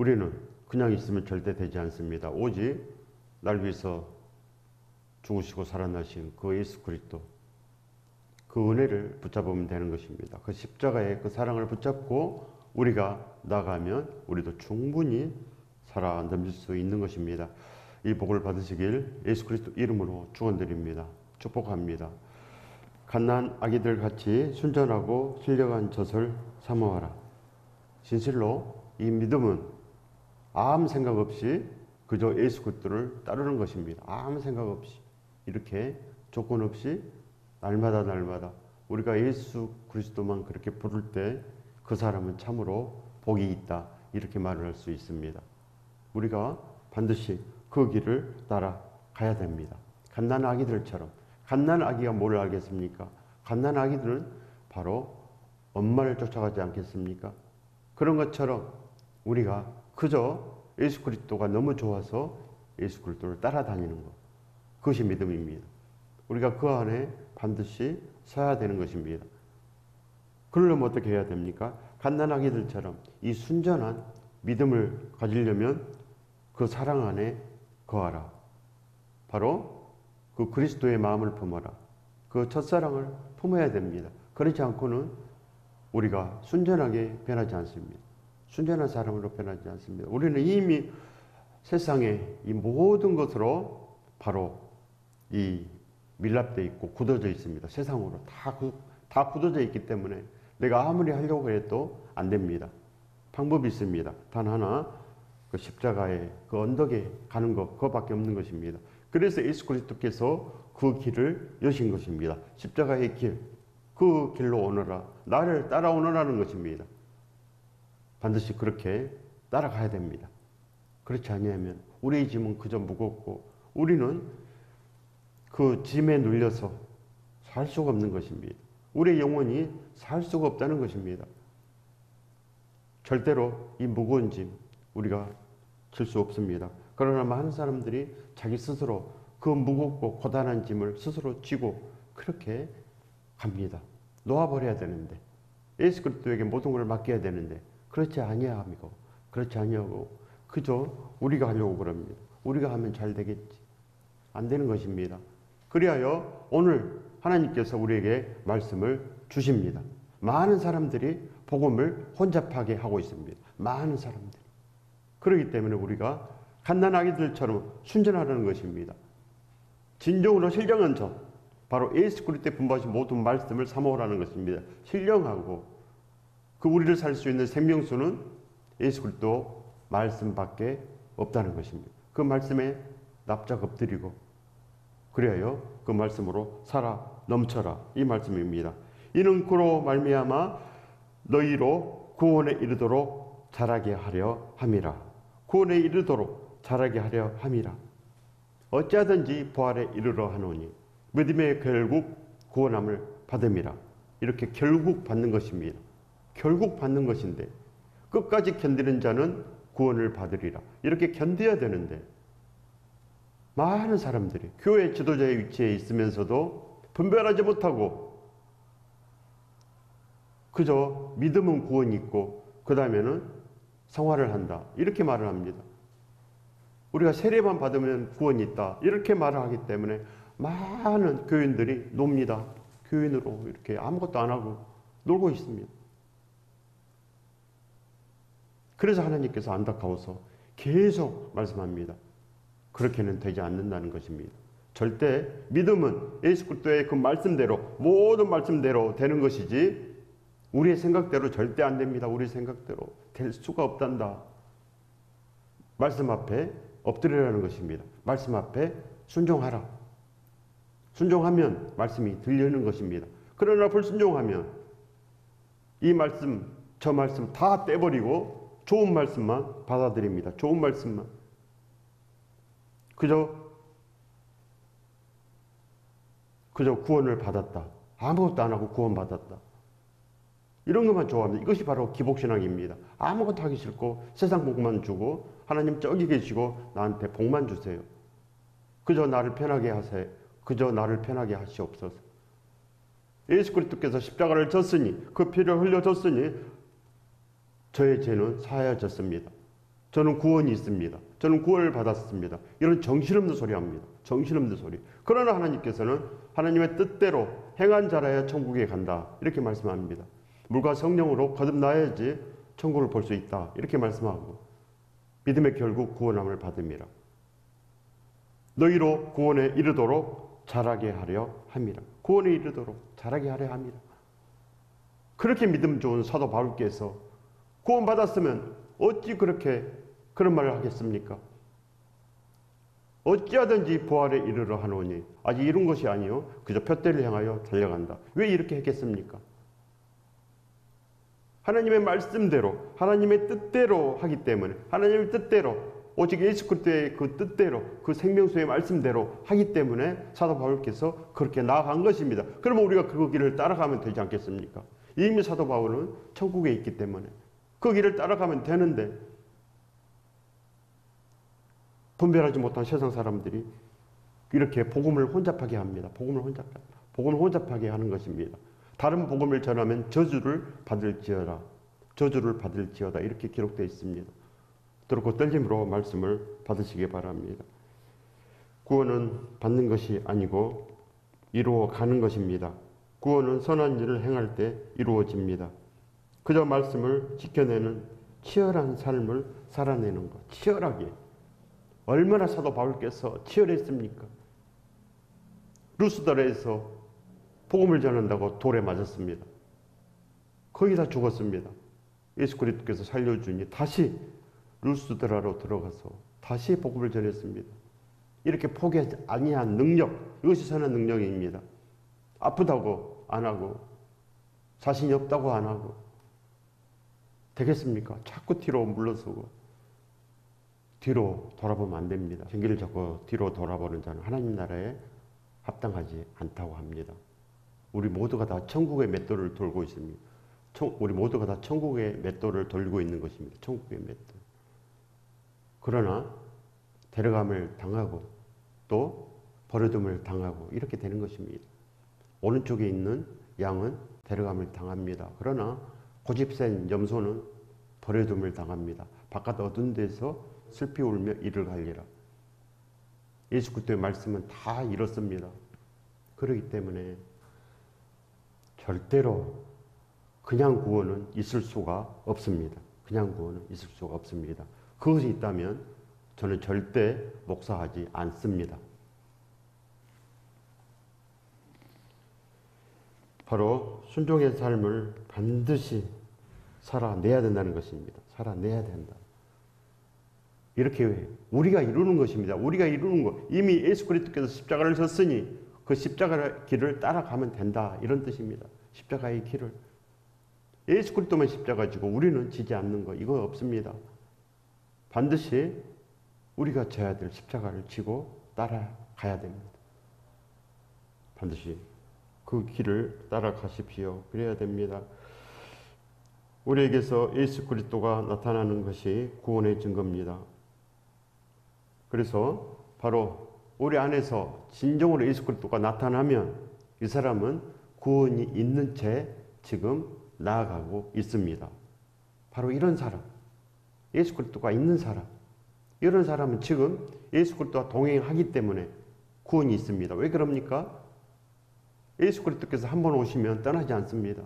우리는 그냥 있으면 절대 되지 않습니다. 오직 날 위해서 죽으시고 살아나신 그 예수 그리스도, 그 은혜를 붙잡으면 되는 것입니다. 그 십자가의 그 사랑을 붙잡고 우리가 나가면 우리도 충분히 살아 넘칠 수 있는 것입니다. 이 복을 받으시길 예수 그리스도 이름으로 축원드립니다. 축복합니다. 갓난 아기들 같이 순전하고 신령한 젖을 사모하라. 진실로 이 믿음은 아무 생각 없이 그저 예수 그리스도를 따르는 것입니다. 아무 생각 없이 이렇게 조건 없이 날마다 우리가 예수 그리스도만 그렇게 부를 때 그 사람은 참으로 복이 있다, 이렇게 말을 할 수 있습니다. 우리가 반드시 그 길을 따라가야 됩니다. 갓난 아기들처럼. 갓난 아기가 뭘 알겠습니까? 갓난 아기들은 바로 엄마를 쫓아가지 않겠습니까? 그런 것처럼 우리가 그저 예수 그리스도가 너무 좋아서 예수 그리스도를 따라다니는 것, 그것이 믿음입니다. 우리가 그 안에 반드시 서야 되는 것입니다. 그러려면 어떻게 해야 됩니까? 갓난 아기들처럼 이 순전한 믿음을 가지려면 그 사랑 안에 거하라. 바로 그 그리스도의 마음을 품어라. 그 첫사랑을 품어야 됩니다. 그렇지 않고는 우리가 순전하게 변하지 않습니다. 순전한 사람으로 변하지 않습니다. 우리는 이미 세상에 이 모든 것으로 바로 이 밀랍되어 있고 굳어져 있습니다. 세상으로 다 굳어져 있기 때문에 내가 아무리 하려고 해도 안 됩니다. 방법이 있습니다. 단 하나, 그 십자가의 그 언덕에 가는 것, 그것밖에 없는 것입니다. 그래서 예수 그리스도께서 그 길을 여신 것입니다. 십자가의 길, 그 길로 오너라. 나를 따라오너라는 것입니다. 반드시 그렇게 따라가야 됩니다. 그렇지 않으면 우리의 짐은 그저 무겁고 우리는 그 짐에 눌려서 살 수가 없는 것입니다. 우리의 영혼이 살 수가 없다는 것입니다. 절대로 이 무거운 짐 우리가 질 수 없습니다. 그러나 많은 사람들이 자기 스스로 그 무겁고 고단한 짐을 스스로 지고 그렇게 갑니다. 놓아버려야 되는데, 예수 그리스도에게 모든 걸 맡겨야 되는데 그렇지 아니하고 그렇지 아니하고 그저 우리가 하려고 그럽니다. 우리가 하면 잘 되겠지. 안 되는 것입니다. 그리하여 오늘 하나님께서 우리에게 말씀을 주십니다. 많은 사람들이 복음을 혼잡하게 하고 있습니다. 많은 사람들이. 그렇기 때문에 우리가 갓난아기들처럼 순전하라는 것입니다. 진정으로 신령한 저, 바로 예수 그리스도의 분부하신 모든 말씀을 사모하라는 것입니다. 신령하고 그 우리를 살 수 있는 생명수는 예수 그리스도 말씀밖에 없다는 것입니다. 그 말씀에 납작 엎드리고 그래야 그 말씀으로 살아 넘쳐라, 이 말씀입니다. 이는 그로 말미암아 너희로 구원에 이르도록 자라게 하려 함이라. 구원에 이르도록 자라게 하려 함이라. 어찌하든지 부활에 이르러 하노니 믿음의 결국 구원함을 받음이라. 이렇게 결국 받는 것입니다. 결국 받는 것인데 끝까지 견디는 자는 구원을 받으리라. 이렇게 견뎌야 되는데 많은 사람들이 교회 지도자의 위치에 있으면서도 분별하지 못하고 그저 믿음은 구원이 있고 그 다음에는 생활을 한다, 이렇게 말을 합니다. 우리가 세례만 받으면 구원이 있다, 이렇게 말을 하기 때문에 많은 교인들이 놉니다. 교인으로 이렇게 아무것도 안 하고 놀고 있습니다. 그래서 하나님께서 안타까워서 계속 말씀합니다. 그렇게는 되지 않는다는 것입니다. 절대 믿음은 예수 그리스도의 그 말씀대로, 모든 말씀대로 되는 것이지 우리의 생각대로 절대 안 됩니다. 우리 생각대로 될 수가 없단다. 말씀 앞에 엎드리라는 것입니다. 말씀 앞에 순종하라. 순종하면 말씀이 들리는 것입니다. 그러나 불순종하면 이 말씀, 저 말씀 다 떼버리고 좋은 말씀만 받아들입니다. 좋은 말씀만. 그저 구원을 받았다. 아무것도 안 하고 구원받았다. 이런 것만 좋아합니다. 이것이 바로 기복신앙입니다. 아무것도 하기 싫고 세상 복만 주고 하나님 저기 계시고 나한테 복만 주세요. 그저 나를 편하게 하세요. 그저 나를 편하게 하시옵소서. 예수 그리스도께서 십자가를 졌으니 그 피를 흘려줬으니 저의 죄는 사하여졌습니다. 저는 구원이 있습니다. 저는 구원을 받았습니다. 이런 정신없는 소리 합니다. 정신없는 소리. 그러나 하나님께서는 하나님의 뜻대로 행한 자라야 천국에 간다. 이렇게 말씀합니다. 물과 성령으로 거듭나야지 천국을 볼 수 있다. 이렇게 말씀하고 믿음의 결국 구원함을 받음이라. 너희로 구원에 이르도록 자라게 하려 함이라. 구원에 이르도록 자라게 하려 함이라. 그렇게 믿음 좋은 사도 바울께서 구원받았으면 어찌 그렇게 그런 말을 하겠습니까? 어찌하든지 부활에 이르러 하노니 아직 이룬 것이 아니요 그저 푯대를 향하여 달려간다. 왜 이렇게 했겠습니까? 하나님의 말씀대로 하나님의 뜻대로 하기 때문에 하나님의 뜻대로 오직 예수 그리스도의 그 뜻대로 그 생명수의 말씀대로 하기 때문에 사도 바울께서 그렇게 나아간 것입니다. 그러면 우리가 그 길을 따라가면 되지 않겠습니까? 이미 사도 바울은 천국에 있기 때문에 그 길을 따라가면 되는데 분별하지 못한 세상 사람들이 이렇게 복음을 혼잡하게 합니다. 복음을 혼잡하게 하는 것입니다. 다른 복음을 전하면 저주를 받을지어다. 저주를 받을지어다. 이렇게 기록되어 있습니다. 들었고 떨림으로 말씀을 받으시기 바랍니다. 구원은 받는 것이 아니고 이루어가는 것입니다. 구원은 선한 일을 행할 때 이루어집니다. 그저 말씀을 지켜내는 치열한 삶을 살아내는 것. 치열하게. 얼마나 사도 바울께서 치열했습니까? 루스드라에서 복음을 전한다고 돌에 맞았습니다. 거의 다 죽었습니다. 예수 그리스도께서 살려주니 다시 루스드라로 들어가서 다시 복음을 전했습니다. 이렇게 포기하지 아니한 능력, 이것이 선한 능력입니다. 아프다고 안 하고 자신이 없다고 안 하고 되겠습니까? 자꾸 뒤로 물러서고 뒤로 돌아보면 안 됩니다. 생기를 잡고 뒤로 돌아보는 자는 하나님 나라에 합당하지 않다고 합니다. 우리 모두가 다 천국의 맷돌을 돌고 있습니다. 우리 모두가 다 천국의 맷돌을 돌고 있는 것입니다. 천국의 맷돌. 그러나 데려감을 당하고 또 버려둠을 당하고 이렇게 되는 것입니다. 오른쪽에 있는 양은 데려감을 당합니다. 그러나 고집센 염소는 버려둠을 당합니다. 바깥 어두운 데서 슬피 울며 이를 갈리라. 예수 그리스도의 말씀은 다 이렇습니다. 그렇기 때문에 절대로 그냥 구원은 있을 수가 없습니다. 그냥 구원은 있을 수가 없습니다. 그것이 있다면 저는 절대 목사하지 않습니다. 바로 순종의 삶을 반드시 살아내야 된다는 것입니다. 살아내야 된다. 이렇게 우리가 이루는 것입니다. 우리가 이루는 것. 이미 예수 그리스도께서 십자가를 졌으니 그 십자가의 길을 따라가면 된다. 이런 뜻입니다. 십자가의 길을. 예수 그리스도만 십자가 지고 우리는 지지 않는 거. 이거 없습니다. 반드시 우리가 져야 될 십자가를 지고 따라가야 됩니다. 반드시 그 길을 따라가십시오. 그래야 됩니다. 우리에게서 예수 그리스도가 나타나는 것이 구원의 증거입니다. 그래서 바로 우리 안에서 진정으로 예수 그리스도가 나타나면 이 사람은 구원이 있는 채 지금 나아가고 있습니다. 바로 이런 사람, 예수 그리스도가 있는 사람, 이런 사람은 지금 예수 그리스도와 동행하기 때문에 구원이 있습니다. 왜 그럽니까? 예수 그리스도께서 한 번 오시면 떠나지 않습니다.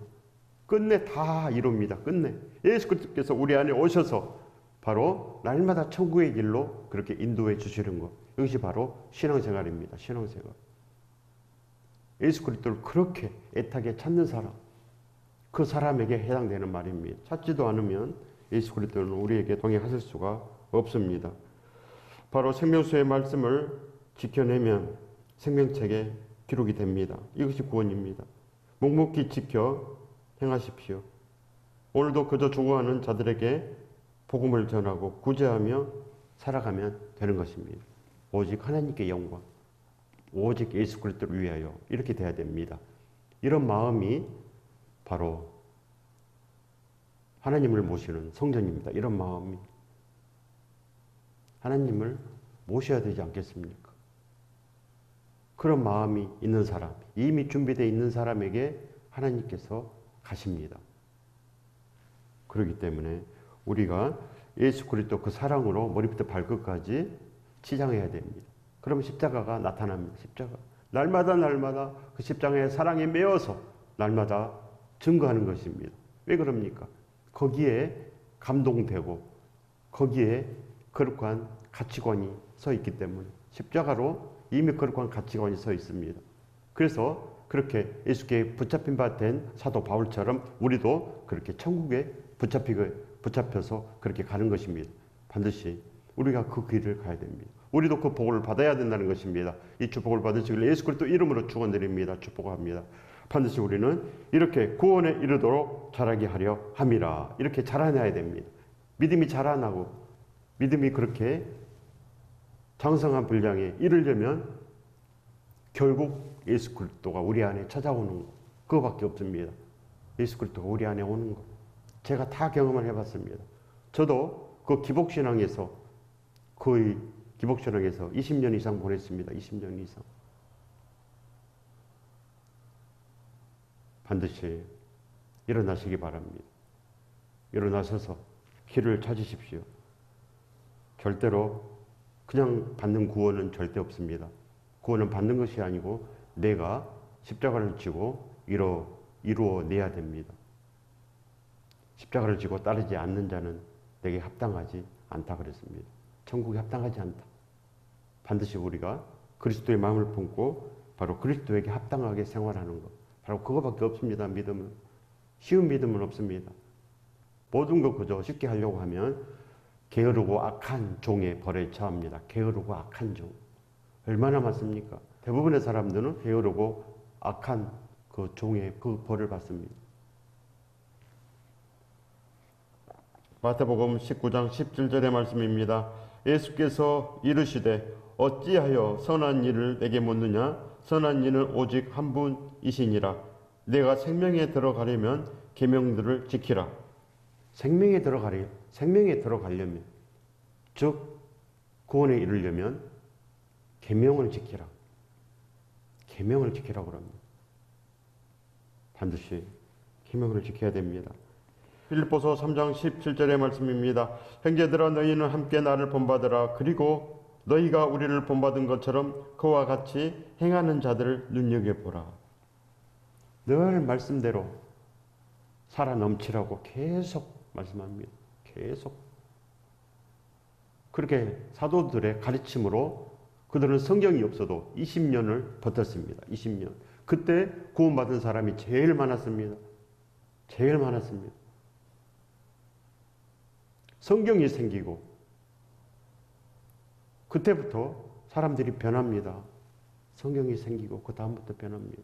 끝내 다 이룹니다. 끝내. 예수 그리스도께서 우리 안에 오셔서 바로 날마다 천국의 길로 그렇게 인도해 주시는 것. 이것이 바로 신앙생활입니다. 신앙생활. 예수 그리스도를 그렇게 애타게 찾는 사람. 그 사람에게 해당되는 말입니다. 찾지도 않으면 예수 그리스도는 우리에게 동행하실 수가 없습니다. 바로 생명수의 말씀을 지켜내면 생명책에 기록이 됩니다. 이것이 구원입니다. 묵묵히 지켜 행하십시오. 오늘도 그저 죽어가는 자들에게 복음을 전하고 구제하며 살아가면 되는 것입니다. 오직 하나님께 영광, 오직 예수 그리스도를 위하여 이렇게 돼야 됩니다. 이런 마음이 바로 하나님을 모시는 성전입니다. 이런 마음이 하나님을 모셔야 되지 않겠습니까? 그런 마음이 있는 사람, 이미 준비되어 있는 사람에게 하나님께서 가십니다. 그렇기 때문에 우리가 예수 그리스도 그 사랑으로 머리부터 발끝까지 치장해야 됩니다. 그러면 십자가가 나타납니다. 십자가. 날마다 그 십자가의 사랑에 매여서 날마다 증거하는 것입니다. 왜 그럽니까? 거기에 감동되고 거기에 거룩한 가치관이 서 있기 때문에 십자가로 이미 거룩한 가치관이 서 있습니다. 그래서 그렇게 예수께 붙잡힌 바 된 사도 바울처럼 우리도 그렇게 천국에 붙잡혀서 그렇게 가는 것입니다. 반드시 우리가 그 길을 가야 됩니다. 우리도 그 복을 받아야 된다는 것입니다. 이 축복을 받으시길 예수 그리스도 이름으로 축원드립니다. 축복합니다. 반드시 우리는 이렇게 구원에 이르도록 자라게 하려 함이라. 이렇게 자라나야 됩니다. 믿음이 자라나고 믿음이 그렇게 장성한 분량에 이르려면 결국 예수 그리스도가 우리 안에 찾아오는 것, 그거밖에 없습니다. 예수 그리스도가 우리 안에 오는 것. 제가 다 경험을 해봤습니다. 저도 그 기복신앙에서 거의 기복신앙에서 20년 이상 보냈습니다. 20년 이상. 반드시 일어나시기 바랍니다. 일어나셔서 길을 찾으십시오. 절대로 그냥 받는 구원은 절대 없습니다. 구원은 받는 것이 아니고 내가 십자가를 지고 이루어내야 됩니다. 십자가를 지고 따르지 않는 자는 내게 합당하지 않다 그랬습니다. 천국에 합당하지 않다. 반드시 우리가 그리스도의 마음을 품고 바로 그리스도에게 합당하게 생활하는 것. 바로 그거밖에 없습니다. 믿음은. 쉬운 믿음은 없습니다. 모든 것 그저 쉽게 하려고 하면 게으르고 악한 종의 벌에 처합니다. 게으르고 악한 종. 얼마나 많습니까? 대부분의 사람들은 게으르고 악한 그 종의 그 벌을 받습니다. 마태복음 19장 17절의 말씀입니다. 예수께서 이르시되 어찌하여 선한 일을 내게 묻느냐? 선한 이는 오직 한 분이시니라. 내가 생명에 들어가려면 계명들을 지키라. 생명에 들어가려면 즉 구원에 이르려면 계명을 지키라. 계명을 지키라고 합니다. 반드시 계명을 지켜야 됩니다. 빌립보서 3장 17절의 말씀입니다. 형제들아 너희는 함께 나를 본받으라. 그리고 너희가 우리를 본받은 것처럼 그와 같이 행하는 자들을 눈여겨보라. 늘 말씀대로 살아 넘치라고 계속 말씀합니다. 계속. 그렇게 사도들의 가르침으로 그들은 성경이 없어도 20년을 버텼습니다. 20년. 그때 구원받은 사람이 제일 많았습니다. 제일 많았습니다. 성경이 생기고 그때부터 사람들이 변합니다. 성경이 생기고 그 다음부터 변합니다.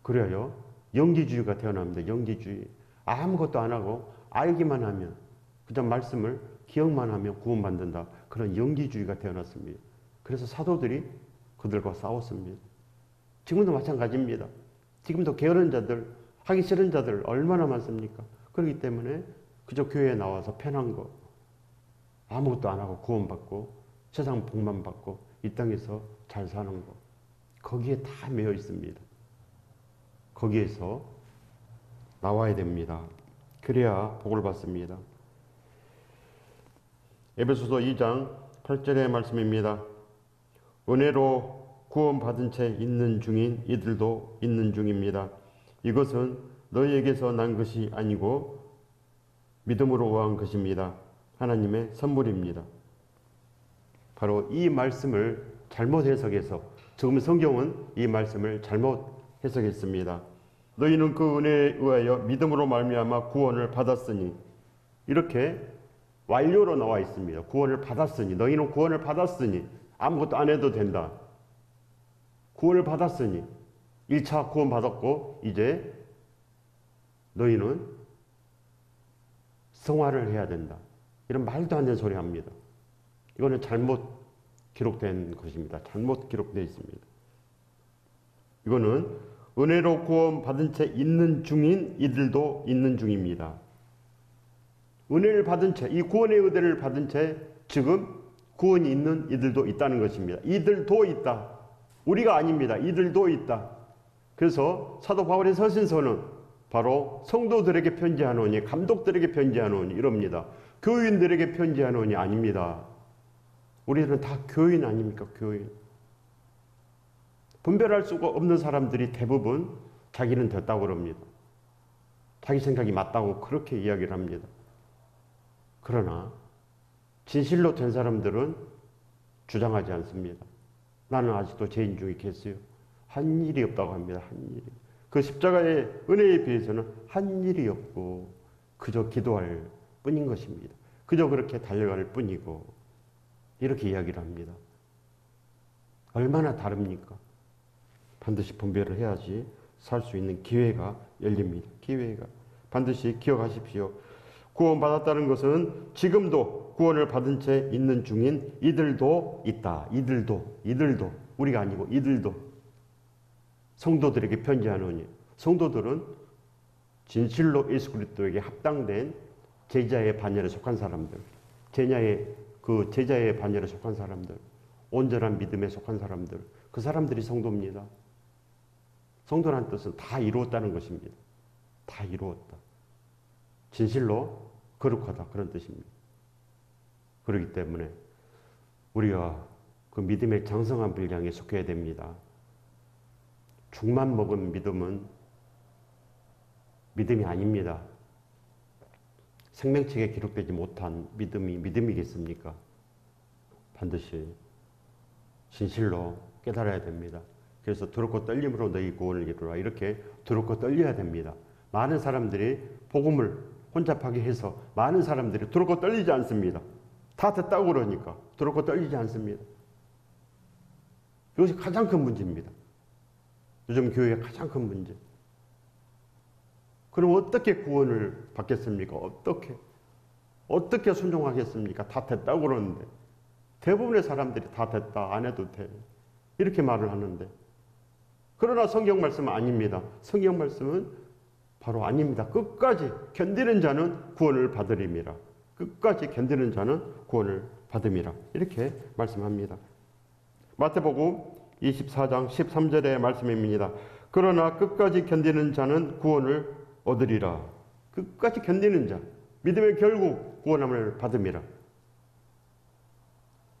그래요. 영지주의가 태어납니다. 영지주의. 아무것도 안 하고 알기만 하면 그저 말씀을 기억만 하면 구원받는다. 그런 영지주의가 태어났습니다. 그래서 사도들이 그들과 싸웠습니다. 지금도 마찬가지입니다. 지금도 게으른 자들, 하기 싫은 자들 얼마나 많습니까? 그렇기 때문에 그저 교회에 나와서 편한 거, 아무것도 안 하고 구원받고 세상 복만 받고 이 땅에서 잘 사는 거, 거기에 다 매여 있습니다. 거기에서 나와야 됩니다. 그래야 복을 받습니다. 에베소서 2장 8절의 말씀입니다. 은혜로 구원받은 채 있는 중인 이들도 있는 중입니다. 이것은 너희에게서 난 것이 아니고 믿음으로 구한 것입니다. 하나님의 선물입니다. 바로 이 말씀을 잘못 해석해서 지금 성경은 이 말씀을 잘못 해석했습니다. 너희는 그 은혜에 의하여 믿음으로 말미암아 구원을 받았으니, 이렇게 완료로 나와 있습니다. 구원을 받았으니, 너희는 구원을 받았으니 아무것도 안 해도 된다. 구원을 받았으니 1차 구원 받았고 이제 너희는 성화를 해야 된다. 이런 말도 안 되는 소리 합니다. 이거는 잘못 기록된 것입니다. 잘못 기록되어 있습니다. 이거는 은혜로 구원 받은 채 있는 중인 이들도 있는 중입니다. 은혜를 받은 채, 이 구원의 은혜를 받은 채 지금 구원이 있는 이들도 있다는 것입니다. 이들도 있다. 우리가 아닙니다. 이들도 있다. 그래서 사도 바울의 서신서는 바로 성도들에게 편지하노니, 감독들에게 편지하노니 이럽니다. 교인들에게 편지하노니 아닙니다. 우리들은 다 교인 아닙니까? 교인. 분별할 수가 없는 사람들이 대부분 자기는 됐다고 그럽니다. 자기 생각이 맞다고 그렇게 이야기를 합니다. 그러나 진실로 된 사람들은 주장하지 않습니다. 나는 아직도 죄인 중에 있겠어요. 한 일이 없다고 합니다. 한 일이. 그 십자가의 은혜에 비해서는 한 일이 없고 그저 기도할 뿐인 것입니다. 그저 그렇게 달려갈 뿐이고 이렇게 이야기를 합니다. 얼마나 다릅니까? 반드시 분별을 해야지 살 수 있는 기회가 열립니다. 기회가. 반드시 기억하십시오. 구원받았다는 것은 지금도 구원을 받은 채 있는 중인 이들도 있다. 이들도. 우리가 아니고 이들도. 성도들에게 편지하노니. 성도들은 진실로 예수 그리스도에게 합당된 제자의 반열에 속한 사람들. 제자의 반열에 속한 사람들. 온전한 믿음에 속한 사람들. 그 사람들이 성도입니다. 성도라는 뜻은 다 이루었다는 것입니다. 다 이루었다. 진실로 거룩하다. 그런 뜻입니다. 그렇기 때문에 우리가 그 믿음의 장성한 분량에 속해야 됩니다. 죽만 먹은 믿음은 믿음이 아닙니다. 생명책에 기록되지 못한 믿음이 믿음이겠습니까? 반드시 진실로 깨달아야 됩니다. 그래서 두렵고 떨림으로 너희 구원을 이루라. 이렇게 두렵고 떨려야 됩니다. 많은 사람들이 복음을 혼잡하게 해서 많은 사람들이 두렵고 떨리지 않습니다. 다 됐다고 그러니까 두렵고 떨리지 않습니다. 이것이 가장 큰 문제입니다. 요즘 교회의 가장 큰 문제. 그럼 어떻게 구원을 받겠습니까? 어떻게 순종하겠습니까? 다 됐다고 그러는데 대부분의 사람들이 다 됐다, 안 해도 돼 이렇게 말을 하는데, 그러나 성경 말씀은 아닙니다. 성경 말씀은 바로 아닙니다. 끝까지 견디는 자는 구원을 받으리미라. 끝까지 견디는 자는 구원을 받음이라. 이렇게 말씀합니다. 마태복음 24장 13절의 말씀입니다. 그러나 끝까지 견디는 자는 구원을 얻으리라. 끝까지 견디는 자, 믿음의 결국 구원함을 받음이라.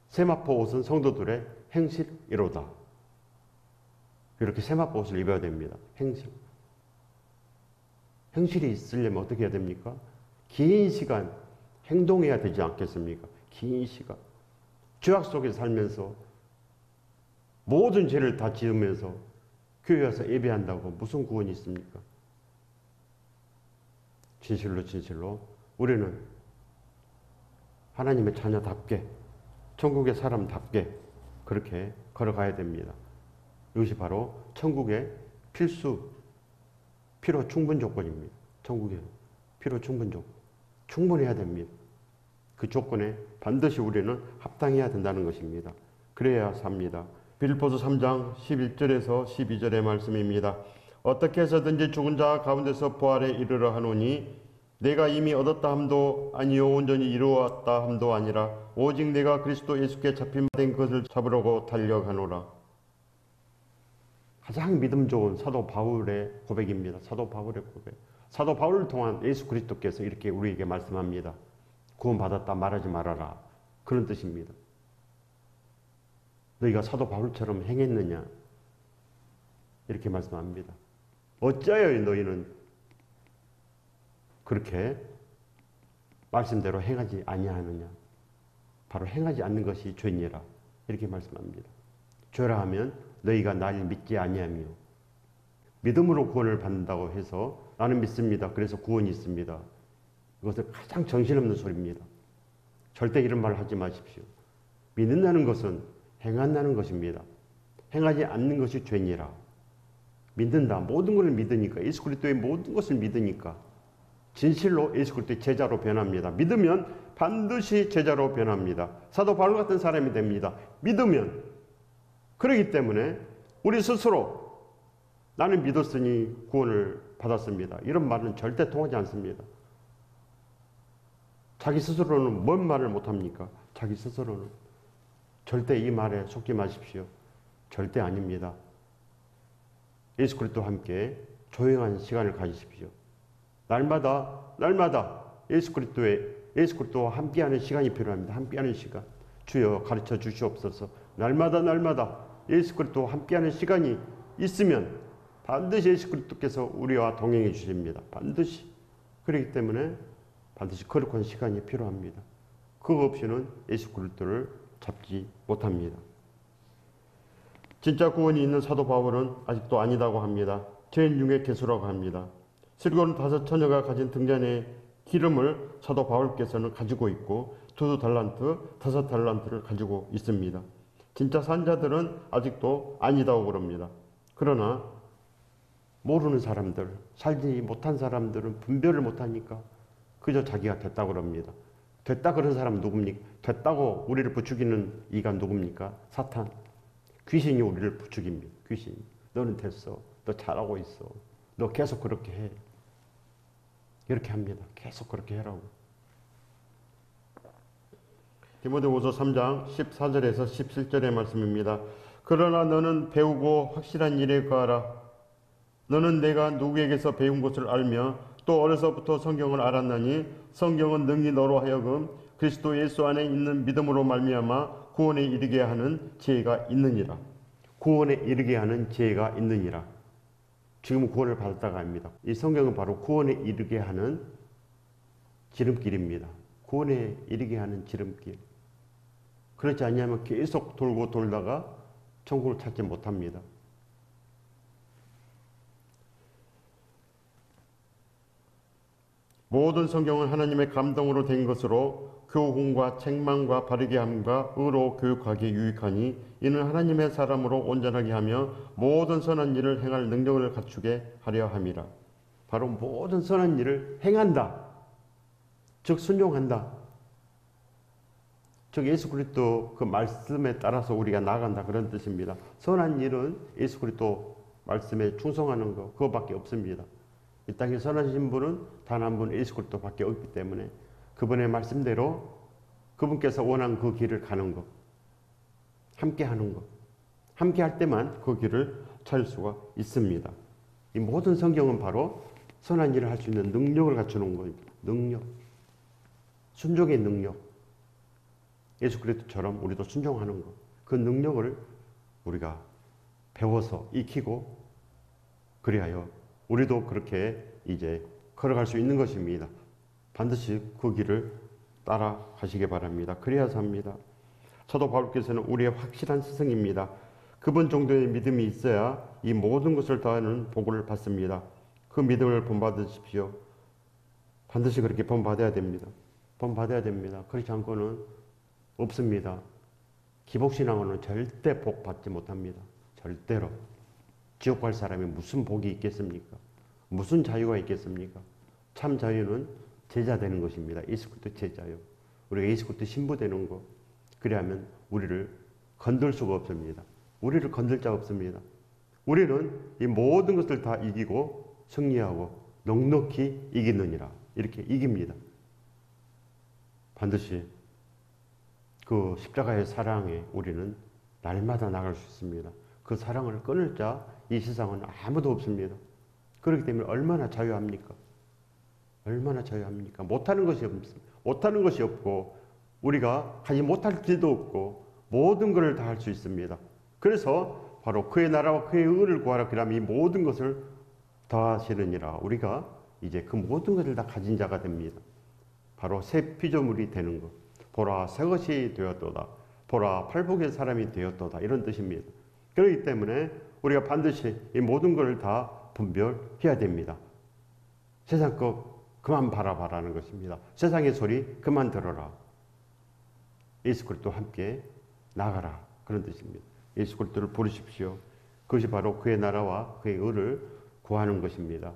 세마포 옷은 성도들의 행실이로다. 이렇게 세마포 옷을 입어야 됩니다. 행실. 행실이 있으려면 어떻게 해야 됩니까? 긴 시간 행동해야 되지 않겠습니까? 긴 시간. 죄악 속에 살면서 모든 죄를 다 지으면서 교회 와서 예배한다고 무슨 구원이 있습니까? 진실로 우리는 하나님의 자녀답게, 천국의 사람답게 그렇게 걸어가야 됩니다. 이것이 바로 천국의 필요 충분 조건입니다. 천국의 필요 충분 조건. 충분해야 됩니다. 그 조건에 반드시 우리는 합당해야 된다는 것입니다. 그래야 삽니다. 빌립보서 3장 11절에서 12절의 말씀입니다. 어떻게 해서든지 죽은 자 가운데서 부활에 이르러 하노니 내가 이미 얻었다 함도 아니요 온전히 이루었다 함도 아니라 오직 내가 그리스도 예수께 잡힌 바 된 것을 잡으려고 달려가노라. 가장 믿음 좋은 사도 바울의 고백입니다. 사도 바울의 고백. 사도 바울을 통한 예수 그리스도께서 이렇게 우리에게 말씀합니다. 구원받았다 말하지 말아라. 그런 뜻입니다. 너희가 사도 바울처럼 행했느냐? 이렇게 말씀합니다. 어찌하여 너희는 그렇게 말씀대로 행하지 아니하느냐? 바로 행하지 않는 것이 죄니라. 이렇게 말씀합니다. 죄라 하면 너희가 날 믿지 아니하며, 믿음으로 구원을 받는다고 해서 나는 믿습니다. 그래서 구원이 있습니다. 이것은 가장 정신없는 소리입니다. 절대 이런 말 하지 마십시오. 믿는다는 것은 행한다는 것입니다. 행하지 않는 것이 죄니라. 믿는다. 모든 것을 믿으니까, 예수 그리스도의 모든 것을 믿으니까 진실로 예수 그리스도의 제자로 변합니다. 믿으면 반드시 제자로 변합니다. 사도 바울 같은 사람이 됩니다. 믿으면. 그렇기 때문에 우리 스스로 나는 믿었으니 구원을 받았습니다. 이런 말은 절대 통하지 않습니다. 자기 스스로는 뭔 말을 못합니까? 자기 스스로는. 절대 이 말에 속지 마십시오. 절대 아닙니다. 예수 그리스도와 함께 조용한 시간을 가지십시오. 날마다 예수 그리스도와 함께하는 시간이 필요합니다. 함께하는 시간. 주여 가르쳐 주시옵소서. 날마다 예수 그리스도와 함께하는 시간이 있으면 반드시 예수 그리스도께서 우리와 동행해 주십니다. 반드시. 그렇기 때문에 반드시 거룩한 시간이 필요합니다. 그거 없이는 예수 그리스도를 잡지 못합니다. 진짜 구원이 있는 사도 바울은 아직도 아니다고 합니다. 죄인 중에 괴수라고 합니다. 75처녀가 가진 등잔의 기름을 사도 바울께서는 가지고 있고 2달란트, 5달란트를 가지고 있습니다. 진짜 산자들은 아직도 아니다고 그럽니다. 그러나 모르는 사람들, 살지 못한 사람들은 분별을 못하니까 그저 자기가 됐다고 그럽니다. 됐다 그런 사람은 누굽니까? 됐다고 우리를 부추기는 이가 누굽니까? 사탄. 귀신이 우리를 부추깁니다. 귀신. 너는 됐어. 너 잘하고 있어. 너 계속 그렇게 해. 이렇게 합니다. 계속 그렇게 해라고. 디모데후서 3장 14절에서 17절의 말씀입니다. 그러나 너는 배우고 확실한 일에 거하라. 너는 내가 누구에게서 배운 것을 알며 또 어려서부터 성경을 알았나니 성경은 능히 너로 하여금 그리스도 예수 안에 있는 믿음으로 말미암아 구원에 이르게 하는 지혜가 있느니라. 구원에 이르게 하는 지혜가 있느니라. 지금 구원을 받았다가 합니다. 이 성경은 바로 구원에 이르게 하는 지름길입니다. 구원에 이르게 하는 지름길. 그렇지 않냐면 계속 돌고 돌다가 천국을 찾지 못합니다. 모든 성경은 하나님의 감동으로 된 것으로 교훈과 책망과 바르게 함과 의로 교육하기에 유익하니 이는 하나님의 사람으로 온전하게 하며 모든 선한 일을 행할 능력을 갖추게 하려 함이라. 바로 모든 선한 일을 행한다. 즉 순종한다. 즉 예수 그리스도 그 말씀에 따라서 우리가 나아간다 그런 뜻입니다. 선한 일은 예수 그리스도 말씀에 충성하는 것 그거밖에 없습니다. 이 땅에 선하신 분은 단 한 분 예수 그리스도밖에 없기 때문에 그분의 말씀대로 그분께서 원한 그 길을 가는 것, 함께 하는 것, 함께 할 때만 그 길을 찾을 수가 있습니다. 이 모든 성경은 바로 선한 일을 할 수 있는 능력을 갖추는 겁니다. 능력, 순종의 능력. 예수 그리스도처럼 우리도 순종하는 것, 그 능력을 우리가 배워서 익히고 그리하여 우리도 그렇게 이제 걸어갈 수 있는 것입니다. 반드시 그 길을 따라가시기 바랍니다. 그래야서 합니다. 사도 바울께서는 우리의 확실한 스승입니다. 그분 정도의 믿음이 있어야 이 모든 것을 다하는 복을 받습니다. 그 믿음을 본받으십시오. 반드시 그렇게 본받아야 됩니다. 본받아야 됩니다. 그렇지 않고는 없습니다. 기복신앙으로는 절대 복 받지 못합니다. 절대로. 지옥 갈 사람이 무슨 복이 있겠습니까? 무슨 자유가 있겠습니까? 참 자유는 제자 되는 것입니다. 예수 그리스도 제자요. 우리가 예수 그리스도 신부 되는 것. 그래야면 우리를 건들 수가 없습니다. 우리를 건들 자 없습니다. 우리는 이 모든 것을 다 이기고 승리하고 넉넉히 이기느니라. 이렇게 이깁니다. 반드시 그 십자가의 사랑에 우리는 날마다 나갈 수 있습니다. 그 사랑을 끊을 자 이 세상은 아무도 없습니다. 그렇기 때문에 얼마나 자유합니까? 얼마나 자유합니까? 못하는 것이 없습니다. 못하는 것이 없고 우리가 하지 못할 길도 없고 모든 것을 다 할 수 있습니다. 그래서 바로 그의 나라와 그의 의를 구하라. 그러면 이 모든 것을 더하시느니라. 우리가 이제 그 모든 것을 다 가진 자가 됩니다. 바로 새 피조물이 되는 것. 보라 새 것이 되었도다. 보라 팔복의 사람이 되었도다. 이런 뜻입니다. 그렇기 때문에 우리가 반드시 이 모든 것을 다 분별해야 됩니다. 세상 것 그만 바라봐라는 것입니다. 세상의 소리 그만 들어라. 예수 그리스도와 함께 나가라. 그런 뜻입니다. 예수 그리스도를 부르십시오. 그것이 바로 그의 나라와 그의 의를 구하는 것입니다.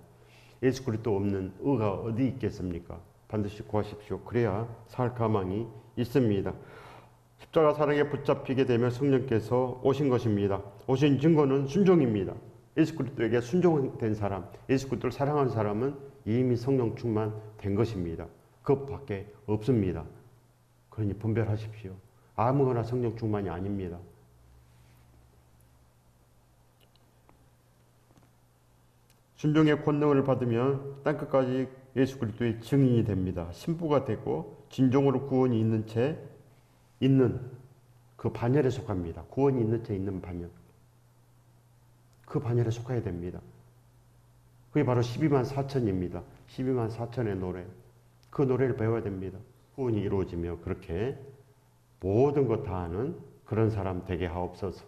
예수 그리스도 없는 의가 어디 있겠습니까? 반드시 구하십시오. 그래야 살 가망이 있습니다. 십자가 사랑에 붙잡히게 되면 성령께서 오신 것입니다. 오신 증거는 순종입니다. 예수 그리스도에게 순종된 사람, 예수 그리스도를 사랑하는 사람은 이미 성령 충만된 것입니다. 그것밖에 없습니다. 그러니 분별하십시오. 아무거나 성령 충만이 아닙니다. 순종의 권능을 받으면 땅끝까지 예수 그리스도의 증인이 됩니다. 신부가 되고 진정으로 구원이 있는 채 있는 그 반열에 속합니다. 구원이 있는 채 있는 반열. 그 반열에 속해야 됩니다. 그게 바로 12만 4천입니다. 12만 4천의 노래. 그 노래를 배워야 됩니다. 구원이 이루어지며 그렇게 모든 것 다 하는 그런 사람 되게 하옵소서.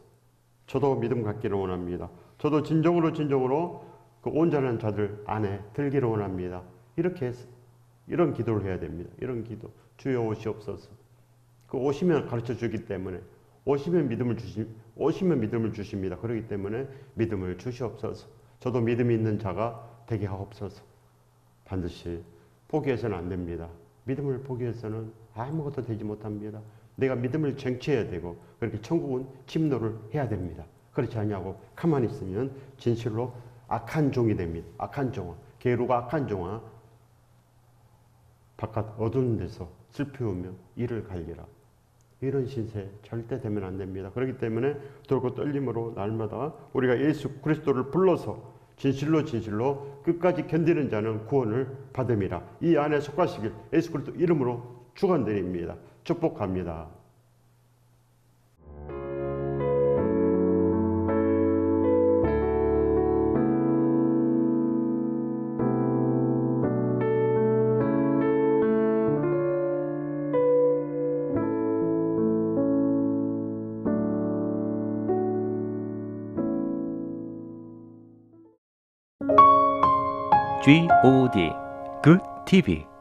저도 믿음 갖기를 원합니다. 저도 진정으로 그 온전한 자들 안에 들기를 원합니다. 이렇게 해서 이런 기도를 해야 됩니다. 이런 기도. 주여 오시옵소서. 그 오시면 가르쳐 주기 때문에 오시면 믿음을 주십니다. 그렇기 때문에 믿음을 주시옵소서. 저도 믿음이 있는 자가 되게 하옵소서. 반드시 포기해서는 안 됩니다. 믿음을 포기해서는 아무것도 되지 못합니다. 내가 믿음을 쟁취해야 되고 그렇게 천국은 침노를 해야 됩니다. 그렇지 않냐고 가만히 있으면 진실로 악한 종이 됩니다. 악한 종아, 게으르고 악한 종아, 바깥 어두운 데서 슬피우며 이를 갈리라. 이런 신세 절대 되면 안 됩니다. 그렇기 때문에 돌고 떨림으로 날마다 우리가 예수 그리스도를 불러서 진실로 끝까지 견디는 자는 구원을 받음이라. 이 안에 속하시길 예수 그리스도 이름으로 축원드립니다. 축복합니다. GOD Good TV